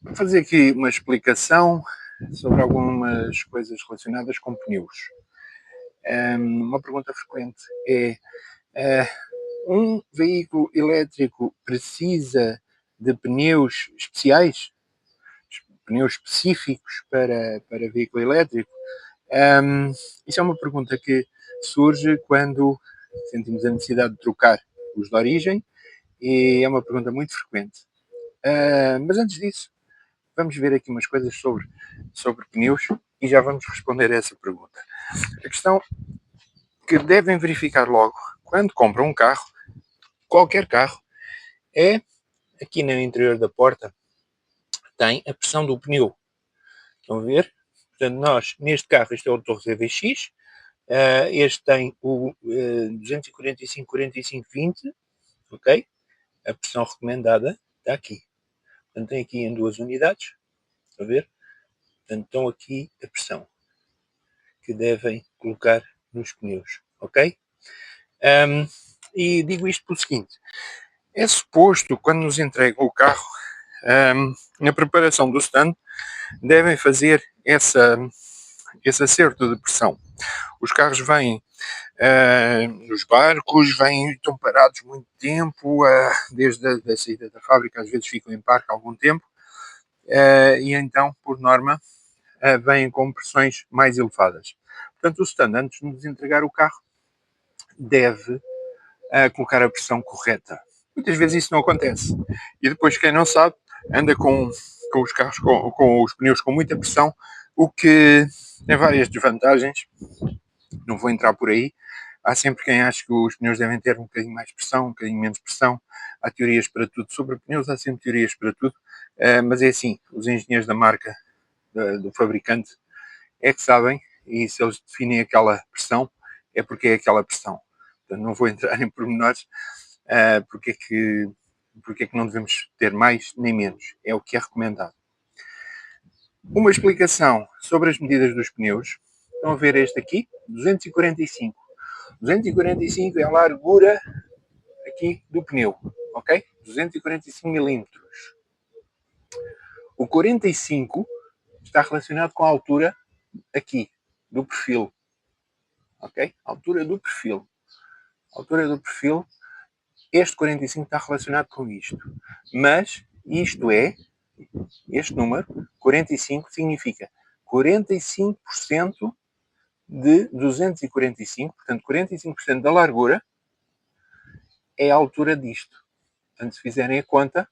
Vou fazer aqui uma explicação sobre algumas coisas relacionadas com pneus. Uma pergunta frequente é: um veículo elétrico precisa de pneus especiais? Pneus específicos para veículo elétrico? Isso é uma pergunta que surge quando sentimos a necessidade de trocar os de origem e é uma pergunta muito frequente. Mas antes disso, vamos ver aqui umas coisas sobre pneus e já vamos responder a essa pergunta. A questão que devem verificar logo quando compram um carro, qualquer carro, é aqui no interior da porta tem a pressão do pneu. Estão a ver? Portanto, nós, neste carro, este é o Torres EVX, este tem o 245-45-20, ok? A pressão recomendada está aqui. Portanto, tem aqui em 2 unidades, estão a ver? Portanto, estão aqui a pressão que devem colocar nos pneus, ok? E digo isto pelo seguinte: é suposto, quando nos entregam o carro, na preparação do stand, devem fazer esse acerto de pressão. Os carros vêm nos barcos, estão parados muito tempo, desde a saída da fábrica, às vezes ficam em parque algum tempo, e então, por norma, vêm com pressões mais elevadas. Portanto, o stand, antes de nos entregar o carro, deve colocar a pressão correta. Muitas vezes isso não acontece. E depois, quem não sabe, anda com os carros, com os pneus com muita pressão, o que tem várias desvantagens. Não vou entrar por aí. Há sempre quem acha que os pneus devem ter um bocadinho mais pressão, um bocadinho menos pressão. Há teorias para tudo. Sobre pneus há sempre teorias para tudo. Mas é assim, os engenheiros da marca, do fabricante, é que sabem, e se eles definem aquela pressão, é porque é aquela pressão. Portanto, não vou entrar em pormenores porque é que não devemos ter mais nem menos. É o que é recomendado. Uma explicação sobre as medidas dos pneus. Estão a ver este aqui? 245. 245 é a largura aqui do pneu, ok? 245 milímetros. O 45 está relacionado com a altura aqui, do perfil, ok? A altura do perfil. A altura do perfil, este 45 está relacionado com isto. Mas isto é, este número, 45, significa 45% de 245, portanto 45% da largura é a altura disto. Portanto, se fizerem a conta,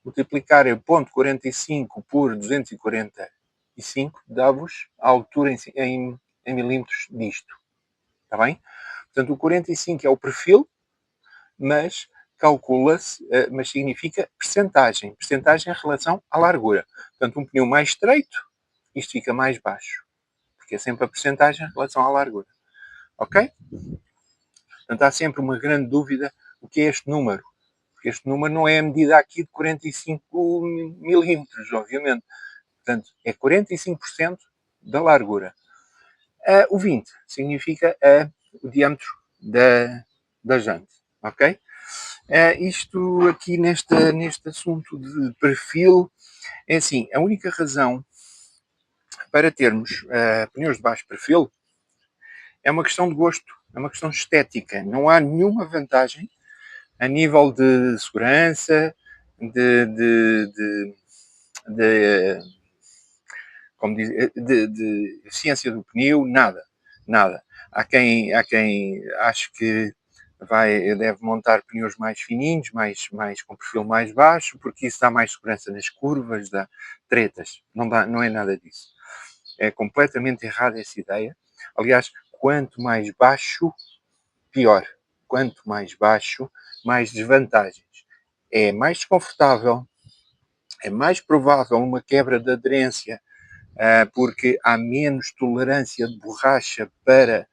multiplicarem 0,45 por 245, dá-vos a altura em milímetros disto. Está bem? Portanto, o 45 é o perfil, mas calcula-se, mas significa percentagem. Percentagem em relação à largura. Portanto, um pneu mais estreito, isto fica mais baixo. Porque é sempre a percentagem em relação à largura. Ok? Portanto, há sempre uma grande dúvida o que é este número. Porque este número não é a medida aqui de 45 milímetros, obviamente. Portanto, é 45% da largura. O 20 significa o diâmetro da jante. Ok? Isto aqui neste assunto de perfil, é assim, a única razão para termos pneus de baixo perfil é uma questão de gosto, é uma questão estética. Não há nenhuma vantagem a nível de segurança, de como diz, de eficiência do pneu, nada, nada. Há quem ache que deve montar pneus mais fininhos, mais com perfil mais baixo, porque isso dá mais segurança nas curvas, dá tretas. Não é nada disso. É completamente errada essa ideia. Aliás, quanto mais baixo, pior. Quanto mais baixo, mais desvantagens. É mais desconfortável, é mais provável uma quebra de aderência, porque há menos tolerância de borracha para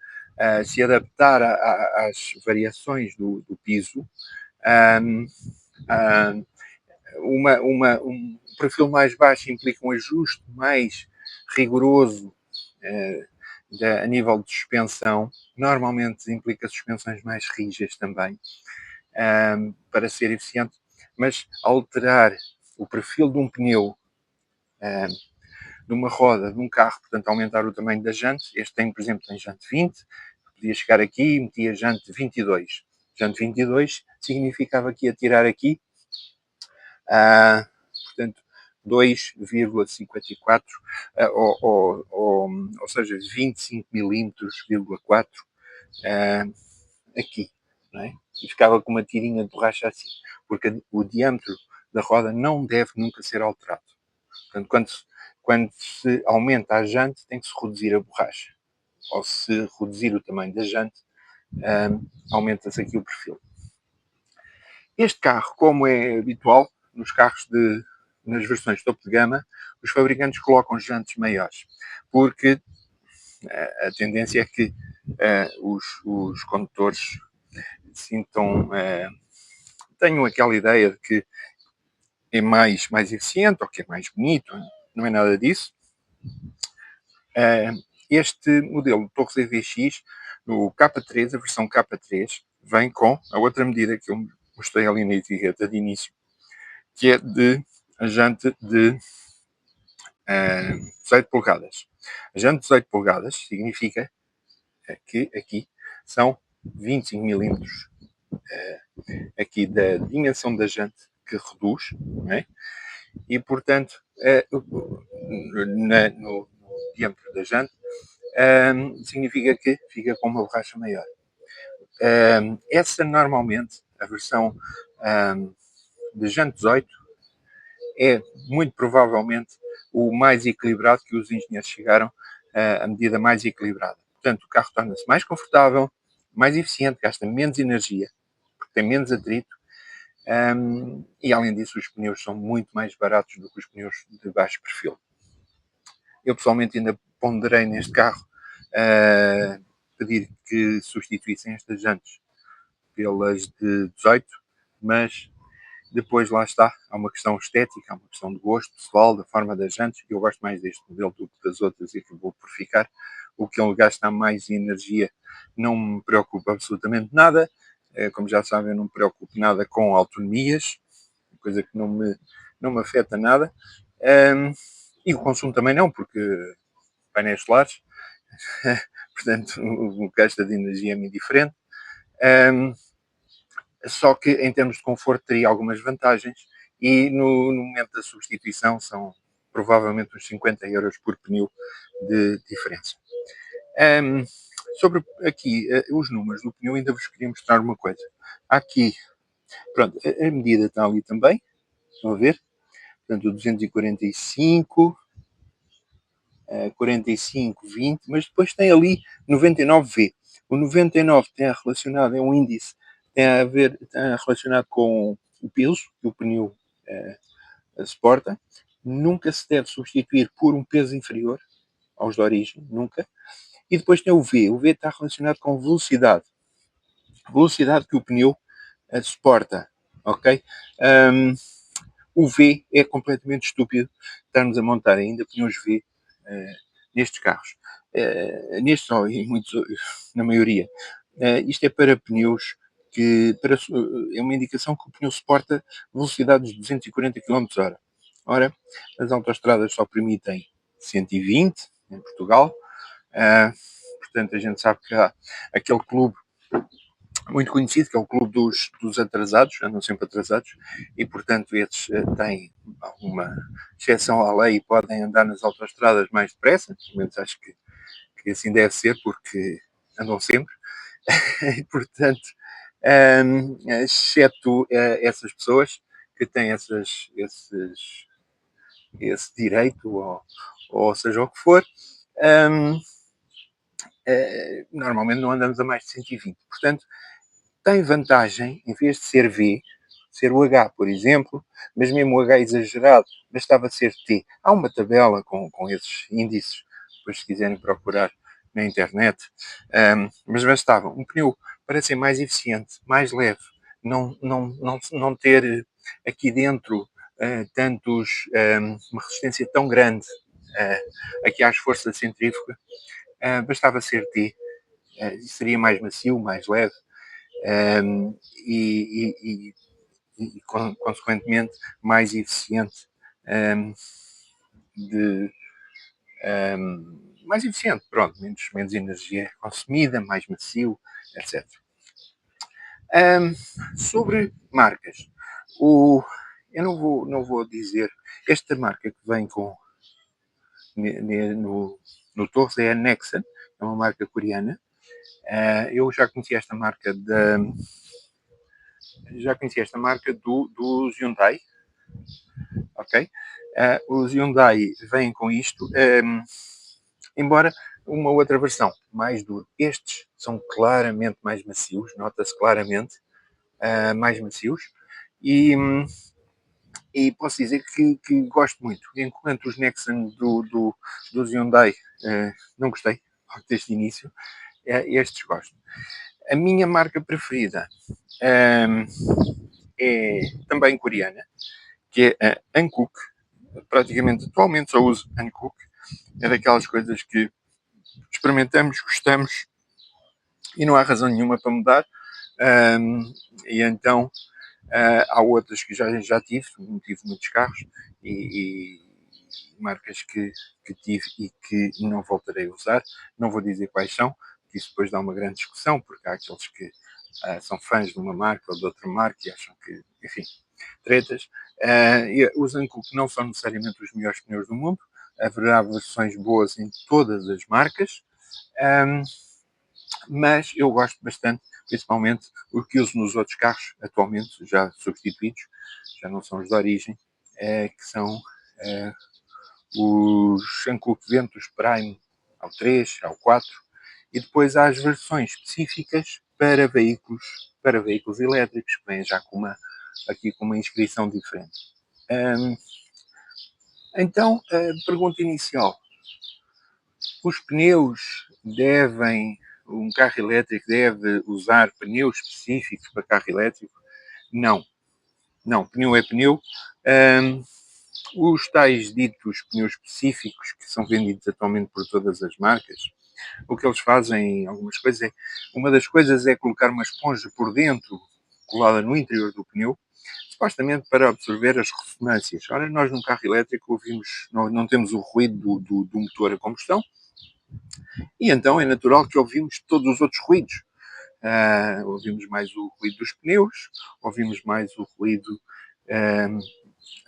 se adaptar às variações do piso. Um perfil mais baixo implica um ajuste mais rigoroso a nível de suspensão. Normalmente implica suspensões mais rígidas também, para ser eficiente, mas alterar o perfil de um pneu de uma roda de um carro, portanto aumentar o tamanho da jante. Este tem, por exemplo, tem jante 20, podia chegar aqui e metia jante 22. Jante 22 significava que ia tirar aqui, portanto, 2,54, ou seja, 25 milímetros,4 aqui, não é? E ficava com uma tirinha de borracha assim, porque o diâmetro da roda não deve nunca ser alterado. Portanto, quando se aumenta a jante, tem que se reduzir a borracha. Ou se reduzir o tamanho da jante, aumenta-se aqui o perfil. Este carro, como é habitual nos carros nas versões topo de gama, os fabricantes colocam jantes maiores, porque a tendência é que os condutores sintam, tenham aquela ideia de que é mais eficiente ou que é mais bonito. Não é nada disso. Este modelo Torres EVX, no K3, a versão K3, vem com a outra medida que eu mostrei ali na etiqueta de início, que é de a jante de 18 polegadas. A jante de 18 polegadas significa que aqui são 25 milímetros aqui da dimensão da jante que reduz, não é? E portanto no diâmetro da jante significa que fica com uma borracha maior. Essa normalmente, a versão de jante 18, é muito provavelmente o mais equilibrado que os engenheiros chegaram a medida mais equilibrada. Portanto, o carro torna-se mais confortável, mais eficiente, gasta menos energia, porque tem menos atrito, e além disso os pneus são muito mais baratos do que os pneus de baixo perfil. Eu pessoalmente ainda ponderei neste carro pedir que substituíssem estas jantes pelas de 18, mas depois lá está, há uma questão estética, há uma questão de gosto pessoal, da forma das jantes. Eu gosto mais deste modelo do que das outras e acabou por ficar. O que ele gasta mais energia não me preocupa absolutamente nada. Como já sabem, eu não me preocupo nada com autonomias, coisa que não me afeta nada. E o consumo também não, porque painéis solares, portanto o que gasta de energia é muito diferente. Só que em termos de conforto teria algumas vantagens e no momento da substituição são provavelmente uns 50 euros por pneu de diferença. Sobre aqui os números do pneu, ainda vos queria mostrar uma coisa. Aqui, pronto, a medida está ali também, estão a ver? Portanto, o 245, 45, 20, mas depois tem ali 99V. O 99 tem relacionado, é um índice, tem relacionado com o peso que o pneu suporta. Nunca se deve substituir por um peso inferior aos de origem, nunca. E depois tem o V. O V está relacionado com velocidade. Velocidade que o pneu suporta, ok? O V é completamente estúpido estarmos a montar ainda pneus V nestes carros. Nestes, e muitos, na maioria. Isto é para pneus é uma indicação que o pneu suporta velocidades de 240 km/h. Ora, as autoestradas só permitem 120 em Portugal. Portanto, a gente sabe que há aquele clube muito conhecido, que é o clube dos atrasados, andam sempre atrasados, e portanto esses têm alguma exceção à lei e podem andar nas autoestradas mais depressa, pelo menos acho que assim deve ser, porque andam sempre, e portanto, exceto essas pessoas que têm esse direito, ou seja o que for, normalmente não andamos a mais de 120. Portanto, tem vantagem, em vez de ser V, ser o H, por exemplo, mas mesmo o H exagerado, bastava ser T. Há uma tabela com esses índices, depois se quiserem procurar na internet, mas bastava um pneu para ser mais eficiente, mais leve, não ter aqui dentro uma resistência tão grande aqui às forças centrífugas, bastava ser T, seria mais macio, mais leve, e consequentemente mais eficiente mais eficiente, pronto, menos energia consumida, mais macio, etc. Sobre marcas, eu não vou dizer, esta marca que vem com no Torres é a Nexon, é uma marca coreana. Eu já conheci esta marca dos Hyundai, ok? Os Hyundai vêm com isto, embora uma outra versão mais duro. Estes são claramente mais macios, nota-se claramente mais macios, e posso dizer que gosto muito. Enquanto os Nexon dos Hyundai não gostei desde o início, estes gosto. A minha marca preferida é também coreana, que é a Hankook. Praticamente atualmente só uso Hankook. É daquelas coisas que experimentamos, gostamos e não há razão nenhuma para mudar. E então há outras que já tive muitos carros e marcas que tive e que não voltarei a usar. Não vou dizer quais são, que isso depois dá uma grande discussão, porque há aqueles que são fãs de uma marca ou de outra marca e acham que, enfim, tretas. Os Hankook não são necessariamente os melhores pneus do mundo, haverá versões boas em todas as marcas, mas eu gosto bastante, principalmente o que uso nos outros carros atualmente, já substituídos, já não são os de origem, que são os Hankook Ventus Prime ao 3, ao 4, e depois há as versões específicas para veículos elétricos, que vêm já aqui com uma inscrição diferente. Então, a pergunta inicial. Os pneus um carro elétrico deve usar pneus específicos para carro elétrico? Não. Não, pneu é pneu. Os tais ditos pneus específicos, que são vendidos atualmente por todas as marcas, o que eles fazem, algumas coisas, uma das coisas é colocar uma esponja por dentro, colada no interior do pneu, supostamente para absorver as ressonâncias. Ora, nós num carro elétrico não temos o ruído do motor a combustão, e então é natural que ouvimos todos os outros ruídos. Ouvimos mais o ruído dos pneus, ouvimos mais o ruído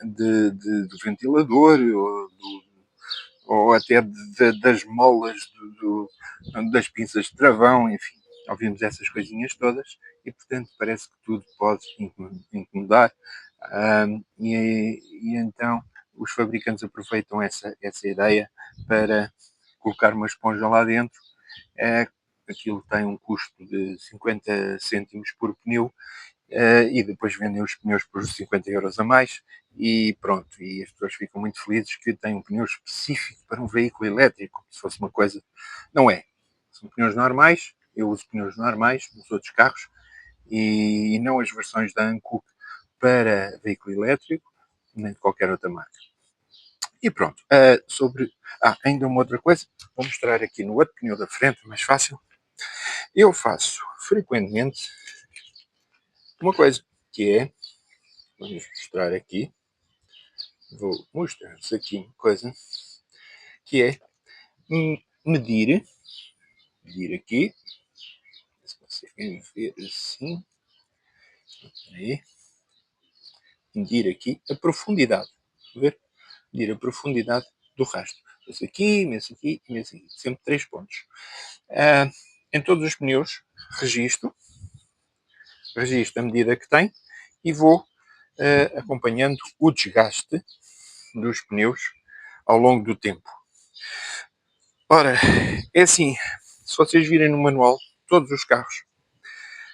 do ventilador, ou até das molas das pinças de travão, enfim, ouvimos essas coisinhas todas e, portanto, parece que tudo pode incomodar. E então os fabricantes aproveitam essa ideia para colocar uma esponja lá dentro. Aquilo tem um custo de 50 cêntimos por pneu, e depois vendem os pneus por 50 euros a mais e pronto, e as pessoas ficam muito felizes que têm um pneu específico para um veículo elétrico, se fosse uma coisa, não é, são pneus normais, eu uso pneus normais nos outros carros e não as versões da Hankook para veículo elétrico, nem de qualquer outra marca. E pronto, ainda uma outra coisa, vou mostrar aqui no outro pneu da frente, mais fácil. Eu faço frequentemente uma coisa, que é, vamos mostrar aqui, vou mostrar-vos aqui uma coisa, que é medir aqui, se vocês querem ver assim, aí, medir aqui a profundidade, ver? Medir a profundidade do rastro. Esse aqui, nesse aqui e nesse aqui, sempre 3 pontos. Em todos os pneus, registro a medida que tem e vou acompanhando o desgaste dos pneus ao longo do tempo. Ora, é assim, se vocês virem no manual, todos os carros,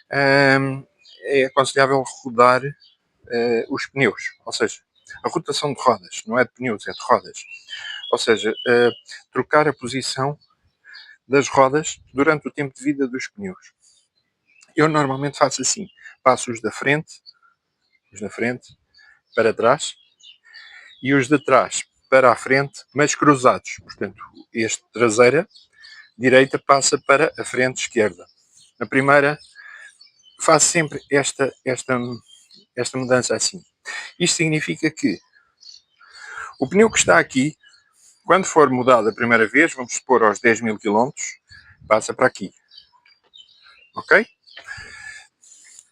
é aconselhável rodar os pneus, ou seja, a rotação de rodas, não é de pneus, é de rodas. Ou seja, trocar a posição das rodas durante o tempo de vida dos pneus. Eu normalmente faço assim, passo os da frente para trás e os de trás para a frente, mas cruzados. Portanto, este traseira direita passa para a frente esquerda. Na primeira, faço sempre esta mudança assim. Isto significa que o pneu que está aqui Quando for mudado a primeira vez, vamos supor aos 10.000 km, passa para aqui. Ok?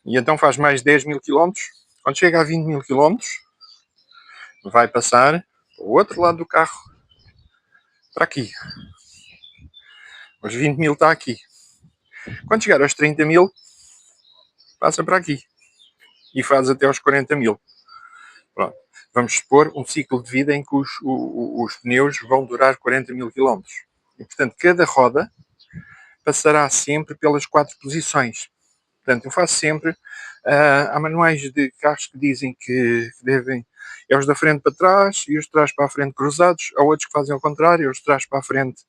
E então faz mais 10.000 km. Quando chega a 20.000 km, vai passar para o outro lado do carro, para aqui. Os 20.000 está aqui. Quando chegar aos 30.000, passa para aqui. E faz até aos 40.000. Pronto. Vamos supor um ciclo de vida em que os pneus vão durar 40.000 km. E, portanto, cada roda passará sempre pelas 4 posições. Portanto, eu faço sempre. Há manuais de carros que dizem que devem. É os da frente para trás e os de trás para a frente cruzados. Há outros que fazem ao contrário, os de trás para a frente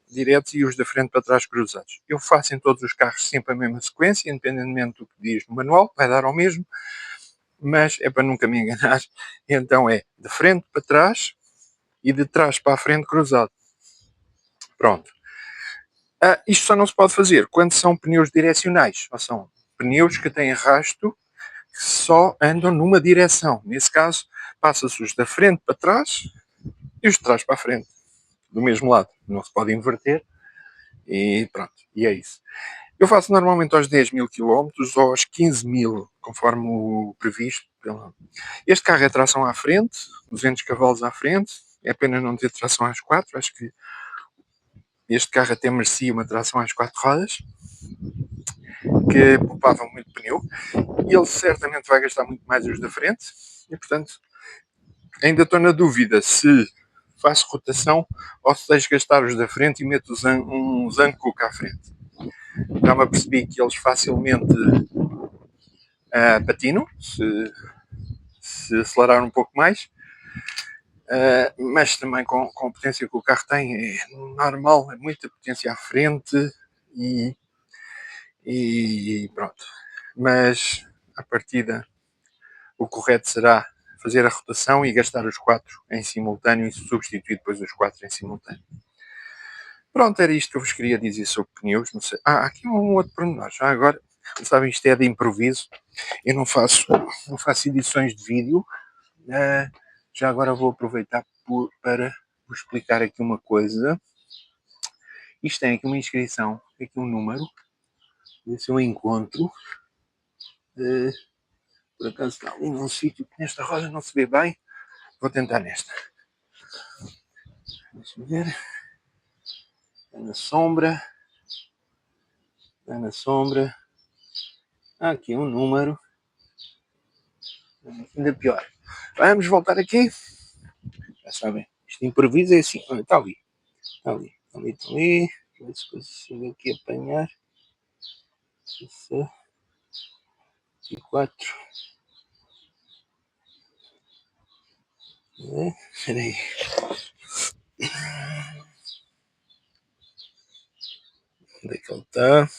diretos e os da frente para trás cruzados. Eu faço em todos os carros sempre a mesma sequência, independentemente do que diz no manual, vai dar ao mesmo, mas é para nunca me enganar. Então é de frente para trás e de trás para a frente cruzado. Pronto. Isto só não se pode fazer quando são pneus direcionais, ou são pneus que têm rasto que só andam numa direção. Nesse caso, passa-se os da frente para trás e os de trás para a frente, do mesmo lado. Não se pode inverter e pronto, e é isso. Eu faço normalmente aos 10.000 km ou aos 15.000, conforme o previsto. Este carro é tração à frente, 200 cavalos à frente, é pena não ter tração às 4, acho que este carro até merecia uma tração às 4 rodas, que poupava muito pneu, e ele certamente vai gastar muito mais os da frente, e portanto ainda estou na dúvida se faço rotação ou se deixo gastar os da frente e meto um Zancook à frente. Já me apercebi que eles facilmente patinam, se acelerar um pouco mais, mas também com a potência que o carro tem, é normal, é muita potência à frente e pronto. Mas, à partida, o correto será fazer a rotação e gastar os 4 em simultâneo e substituir depois os 4 em simultâneo. Pronto, era isto que eu vos queria dizer sobre pneus. Não sei. Aqui um outro pormenor. Já agora, sabem, isto é de improviso. Eu não faço edições de vídeo. Já agora vou aproveitar para vos explicar aqui uma coisa. Isto tem aqui uma inscrição, tem aqui um número. Esse eu encontro. Por acaso está ali num sítio que nesta roda não se vê bem. Vou tentar nesta. Deixa-me ver. Está na sombra. Está na sombra. Há aqui um número. Ainda pior. Vamos voltar aqui. Já sabem, isto improviso é assim. Olha, está ali. Está ali. Está ali. Está ali. Ver se consigo aqui apanhar. Isso. E 4. Espera aí. Onde é que ele está?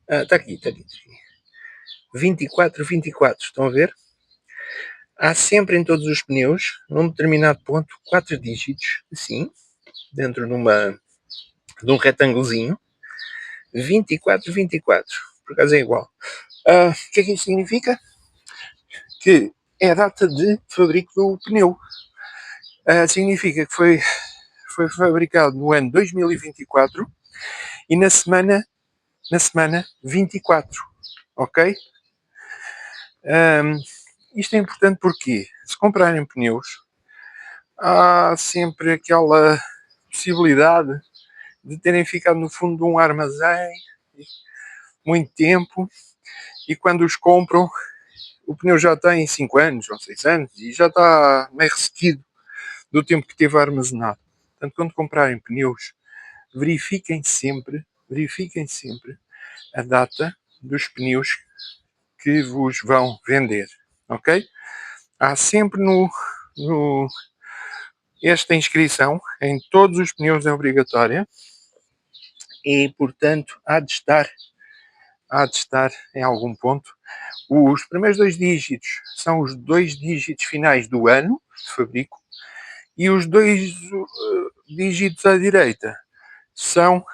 Está aqui, está aqui. 24, 24, estão a ver? Há sempre em todos os pneus, num determinado ponto, 4 dígitos, assim, dentro de um retângulozinho. 24, 24. Por acaso é igual. O que é que isto significa? Que é a data de fabrico do pneu. Significa que foi fabricado no ano 2024 e na semana 24. Ok? Isto é importante porque se comprarem pneus, há sempre aquela possibilidade de terem ficado no fundo de um armazém muito tempo e quando os compram o pneu já tem 5 anos ou 6 anos e já está meio ressequido do tempo que teve armazenado. Portanto, quando comprarem pneus, verifiquem sempre a data dos pneus que vos vão vender, ok? Há sempre esta inscrição em todos os pneus é obrigatória e, portanto, há de estar em algum ponto. Os primeiros 2 dígitos são os 2 dígitos finais do ano de fabrico e os 2 dígitos à direita são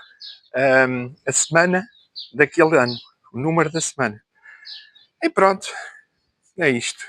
a semana daquele ano, o número da semana. E pronto, é isto.